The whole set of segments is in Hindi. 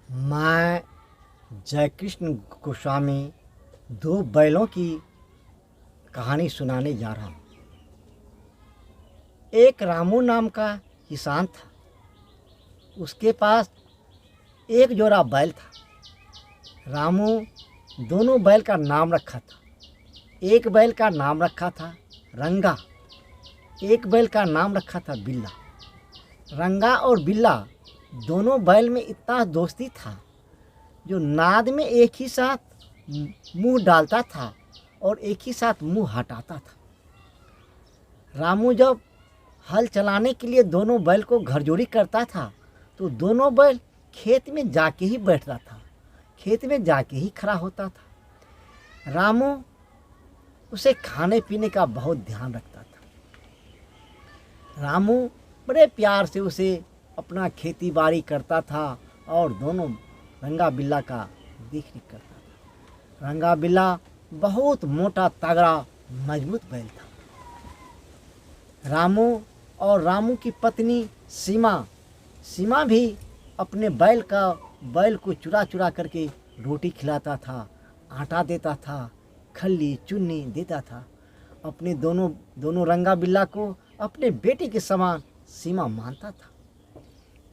मैं जयकृष्ण गोस्वामी दो बैलों की कहानी सुनाने जा रहा हूँ। एक रामू नाम का किसान था। उसके पास एक जोड़ा बैल था। रामू दोनों बैल का नाम रखा था। एक बैल का नाम रखा था रंगा, एक बैल का नाम रखा था बिल्ला। रंगा और बिल्ला दोनों बैल में इतना दोस्ती था जो नाद में एक ही साथ मुंह डालता था और एक ही साथ मुंह हटाता था। रामू जब हल चलाने के लिए दोनों बैल को घरजोड़ी करता था तो दोनों बैल खेत में जाके ही बैठता था, खेत में जाके ही खड़ा होता था। रामू उसे खाने पीने का बहुत ध्यान रखता था। रामू बड़े प्यार से उसे अपना खेती बाड़ी करता था और दोनों रंगा बिल्ला का देख रेख करता था। रंगा बिल्ला बहुत मोटा तगड़ा मजबूत बैल था। रामू और रामू की पत्नी सीमा भी अपने बैल को चुरा चुरा करके रोटी खिलाता था, आटा देता था, खल्ली चुन्नी देता था। अपने दोनों रंगा बिल्ला को अपने बेटे के समान सीमा मानता था।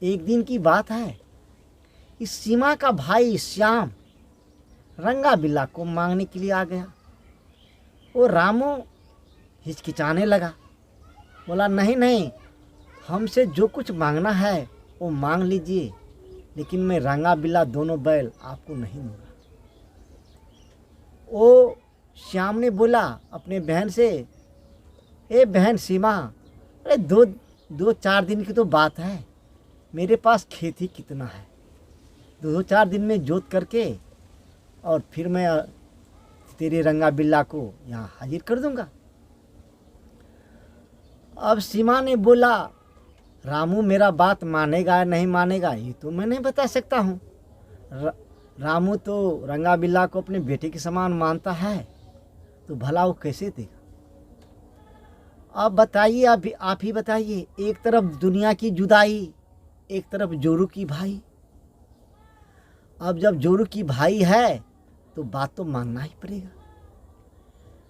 एक दिन की बात है, इस सीमा का भाई श्याम रंगा बिल्ला को मांगने के लिए आ गया। वो रामू हिचकिचाने लगा, बोला नहीं नहीं, हमसे जो कुछ मांगना है वो मांग लीजिए, लेकिन मैं रंगा बिल्ला दोनों बैल आपको नहीं दूंगा। वो श्याम ने बोला अपने बहन से, ए बहन सीमा, अरे दो चार दिन की तो बात है, मेरे पास खेती कितना है, दो चार दिन में जोत करके और फिर मैं तेरे रंगा बिल्ला को यहाँ हाजिर कर दूंगा। अब सीमा ने बोला, रामू मेरा बात मानेगा या नहीं मानेगा ये तो मैं नहीं बता सकता हूँ। रामू तो रंगा बिल्ला को अपने बेटे के समान मानता है, तो भला वो कैसे देगा। अब बताइए, आप ही बताइए, एक तरफ दुनिया की जुदाई, एक तरफ जोरू की भाई। अब जब जोरू की भाई है तो बात तो मानना ही पड़ेगा।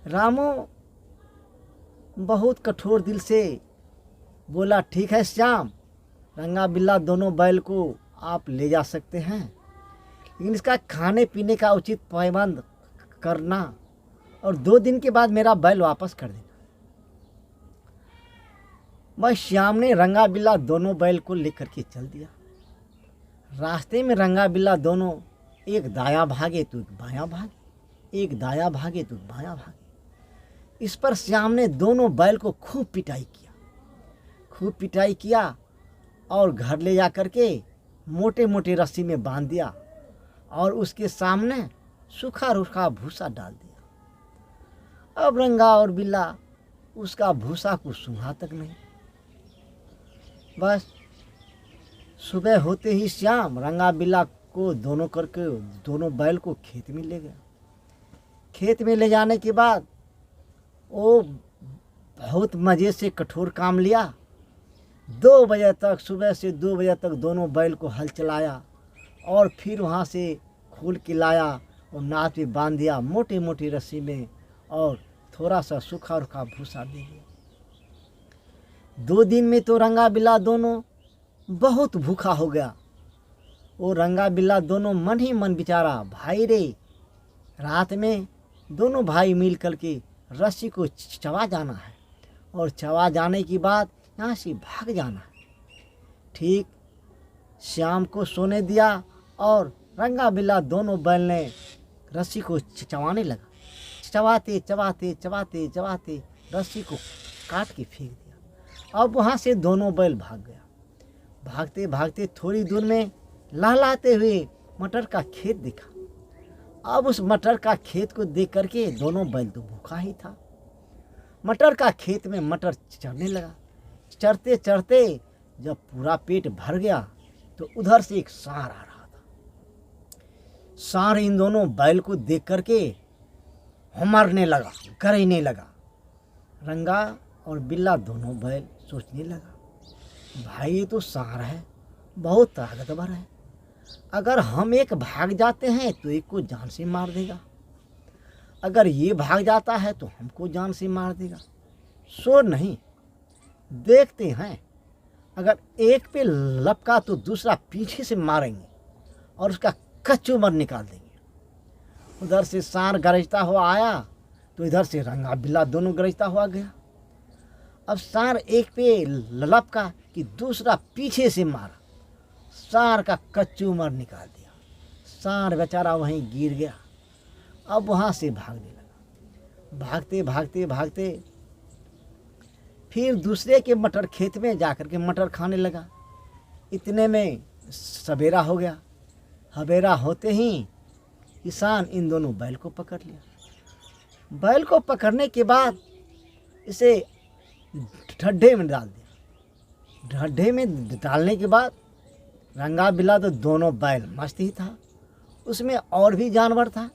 रामू बहुत कठोर दिल से बोला, ठीक है श्याम, रंगा बिल्ला दोनों बैल को आप ले जा सकते हैं, लेकिन इसका खाने पीने का उचित प्रबंध करना और 2 दिन के बाद मेरा बैल वापस कर देना। बस श्याम ने रंगा बिल्ला दोनों बैल को लेकर के चल दिया। रास्ते में रंगा बिल्ला दोनों एक दाया भागे तो एक बायां भागे, एक दाया भागे तो एक बायां भागे। इस पर श्याम ने दोनों बैल को खूब पिटाई किया और घर ले जा करके मोटे मोटे रस्सी में बांध दिया और उसके सामने सूखा रूखा भूसा डाल दिया। अब रंगा और बिल्ला उसका भूसा को सूंघा तक नहीं। बस सुबह होते ही श्याम रंगा बिल्ला को दोनों बैल को खेत में ले गया। खेत में ले जाने के बाद वो बहुत मज़े से कठोर काम लिया। 2 बजे तक, सुबह से 2 बजे तक दोनों बैल को हल चलाया और फिर वहाँ से खोल के लाया और नाद पे बांध दिया मोटी मोटी रस्सी में और थोड़ा सा सूखा रूखा भूसा दे दिया। 2 दिन में तो रंगा बिल्ला दोनों बहुत भूखा हो गया। वो रंगा बिल्ला दोनों मन ही मन बेचारा, भाई रे, रात में दोनों भाई मिल कर के रस्सी को चबा जाना है और चबा जाने के बाद यहाँ से भाग जाना है। ठीक श्याम को सोने दिया और रंगा बिल्ला दोनों बैल ने रस्सी को चबाने लगा। चबाते चबाते चबाते चबाते रस्सी को काट के फेंक दिया। अब वहाँ से दोनों बैल भाग गया। भागते भागते थोड़ी दूर में लहलाते हुए मटर का खेत दिखा। अब उस मटर का खेत को देख करके दोनों बैल तो भूखा ही था। मटर का खेत में मटर चढ़ने लगा। चढ़ते चढ़ते जब पूरा पेट भर गया तो उधर से एक सांड आ रहा था। सांड इन दोनों बैल को देख करके हुमरने लगा, गरजने लगा। रंगा और बिल्ला दोनों बैल सोचने लगा, भाई ये तो सांड है, बहुत ताकतवर है, अगर हम एक भाग जाते हैं तो एक को जान से मार देगा, अगर ये भाग जाता है तो हमको जान से मार देगा। सो नहीं, देखते हैं, अगर एक पे लपका तो दूसरा पीछे से मारेंगे और उसका कच्चूमर निकाल देंगे। उधर से सांड गरजता हुआ आया तो इधर से रंगा बिल्ला दोनों गरजता हुआ गया। अब सांड एक पे लपका कि दूसरा पीछे से मारा, सांड का कच्चूमर निकाल दिया। सांड बेचारा वहीं गिर गया। अब वहाँ से भागने लगा। भागते भागते भागते फिर दूसरे के मटर खेत में जाकर के मटर खाने लगा। इतने में सवेरा हो गया। सवेरा होते ही किसान इन दोनों बैल को पकड़ लिया। बैल को पकड़ने के बाद इसे ढड्ढे में डाल दिया। ढड्ढे में डालने के बाद रंगा बिल्ला तो दोनों बैल मस्त ही था, उसमें और भी जानवर था,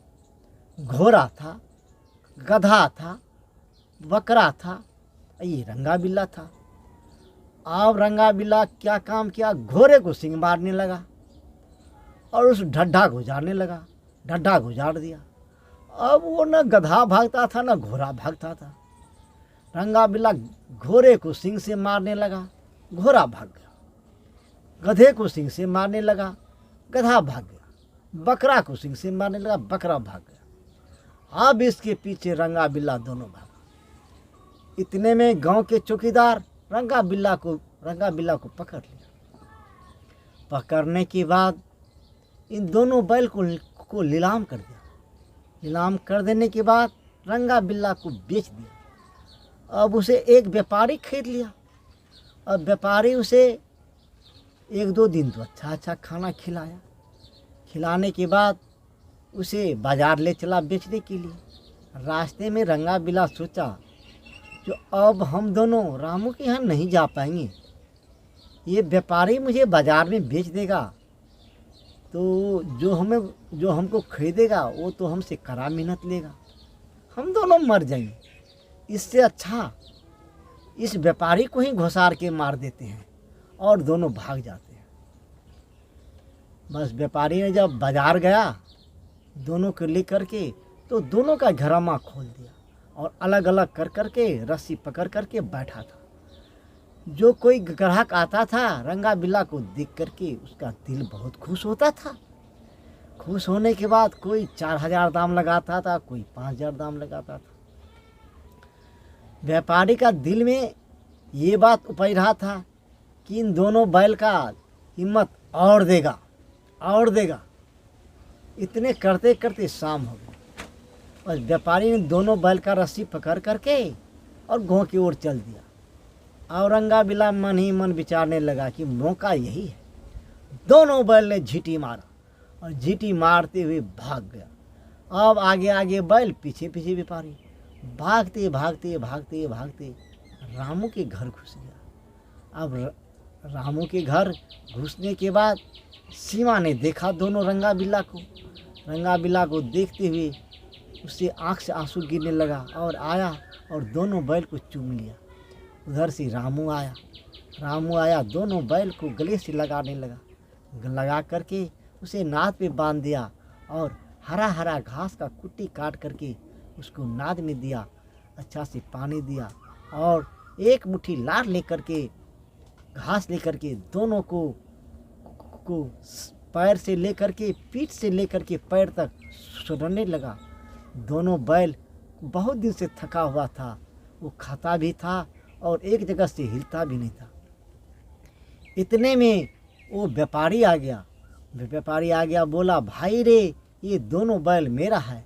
घोड़ा था, गधा था, बकरा था, ये रंगा बिल्ला था। अब रंगा बिल्ला क्या काम किया, घोड़े को सींग मारने लगा और उस ढड्ढा गुजारने लगा। ढड्ढा गुजार दिया। अब वो न गधा भागता था न घोड़ा भागता था। रंगा बिल्ला घोड़े को सींग से मारने लगा, घोड़ा भाग गया। गधे को सींग से मारने लगा, गधा भाग गया। बकरा को सींग से मारने लगा, बकरा भाग गया। अब इसके पीछे रंगा बिल्ला दोनों भागा। इतने में गांव के चौकीदार रंगा बिल्ला को पकड़ लिया। पकड़ने के बाद इन दोनों बैल को नीलाम कर दिया। नीलाम कर देने के बाद रंगा बिल्ला को बेच दिया। अब उसे एक व्यापारी खरीद लिया। अब व्यापारी उसे एक दो दिन तो अच्छा खाना खिलाया। खिलाने के बाद उसे बाजार ले चला बेचने के लिए। रास्ते में रंगा बिल्ला सोचा जो अब हम दोनों रामू के यहाँ नहीं जा पाएंगे, ये व्यापारी मुझे बाजार में बेच देगा तो जो हमको खरीदेगा वो तो हमसे कड़ा मेहनत लेगा, हम दोनों मर जाएंगे। इससे अच्छा इस व्यापारी को ही घुसार के मार देते हैं और दोनों भाग जाते हैं। बस व्यापारी ने जब बाजार गया दोनों को लेकर के तो दोनों का घरामा खोल दिया और अलग अलग कर के रस्सी पकड़ करके बैठा था। जो कोई ग्राहक आता था रंगा बिल्ला को देख करके उसका दिल बहुत खुश होता था। खुश होने के बाद कोई 4000 दाम लगाता था, कोई 5000 दाम लगाता था। व्यापारी का दिल में ये बात उपज रहा था कि इन दोनों बैल का हिम्मत और देगा। इतने करते करते शाम हो गई। बस व्यापारी ने दोनों बैल का रस्सी पकड़ करके और गाँव की ओर चल दिया। और रंगा बिल्ला मन ही मन विचारने लगा कि मौका यही है। दोनों बैल ने झींटी मारा और झींटी मारते हुए भाग गया। अब आगे आगे बैल, पीछे पीछे व्यापारी। भागते भागते भागते भागते रामू के घर घुस गया। अब रामू के घर घुसने के बाद सीमा ने देखा दोनों रंगा बिल्ला को। रंगा बिल्ला को देखते हुए उससे आँख से आंसू गिरने लगा और आया और दोनों बैल को चूम लिया। उधर से रामू आया दोनों बैल को गले से लगाने लगा करके उसे नाद पे बांध दिया और हरा हरा घास का कुट्टी काट करके उसको नाद में दिया। अच्छा से पानी दिया और एक मुट्ठी लार लेकर के घास लेकर के दोनों को पैर से लेकर के पीठ से लेकर के पैर तक सुरने लगा। दोनों बैल बहुत दिन से थका हुआ था, वो खाता भी था और एक जगह से हिलता भी नहीं था। इतने में वो व्यापारी आ गया। बोला, भाई रे, ये दोनों बैल मेरा है।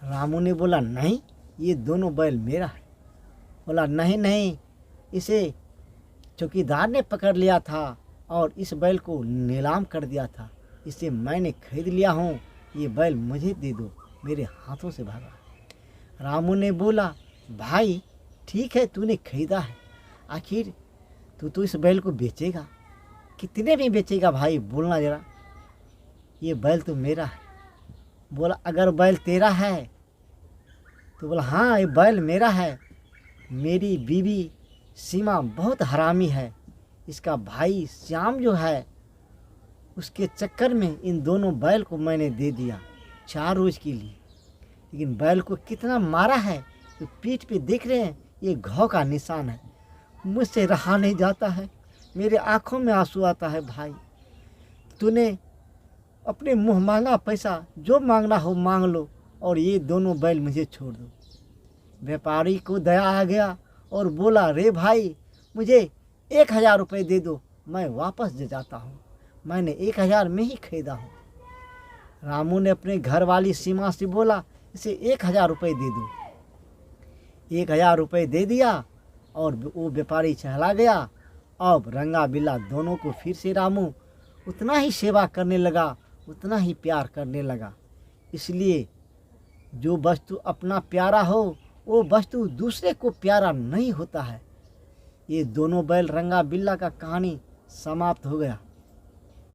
रामू ने बोला, नहीं, ये दोनों बैल मेरा है। बोला, नहीं, इसे चौकीदार ने पकड़ लिया था और इस बैल को नीलाम कर दिया था, इसे मैंने खरीद लिया हूँ, ये बैल मुझे दे दो, मेरे हाथों से भागा। रामू ने बोला, भाई ठीक है, तूने खरीदा है, आखिर तू तो इस बैल को बेचेगा, कितने में बेचेगा भाई, बोलना जरा। ये बैल तो मेरा है। बोला, अगर बैल तेरा है तो बोला, हाँ, ये बैल मेरा है। मेरी बीवी सीमा बहुत हरामी है, इसका भाई श्याम जो है उसके चक्कर में इन दोनों बैल को मैंने दे दिया 4 रोज के लिए। लेकिन बैल को कितना मारा है, तो पीठ पे देख रहे हैं ये घाव का निशान है। मुझसे रहा नहीं जाता है, मेरे आंखों में आंसू आता है। भाई तूने अपने मुँह मांगा पैसा, जो मांगना हो मांग लो, और ये दोनों बैल मुझे छोड़ दो। व्यापारी को दया आ गया और बोला, रे भाई मुझे 1000 रुपये दे दो, मैं वापस दे जाता हूँ, मैंने 1000 में ही खरीदा हूँ। रामू ने अपने घर वाली सीमा से बोला, इसे 1000 रुपये दे दो। 1000 रुपये दे दिया और वो व्यापारी चला गया। अब रंगा बिल्ला दोनों को फिर से रामू उतना ही सेवा करने लगा, उतना ही प्यार करने लगा। इसलिए जो वस्तु अपना प्यारा हो वो वस्तु दूसरे को प्यारा नहीं होता है। ये दोनों बैल रंगा बिल्ला का कहानी समाप्त हो गया।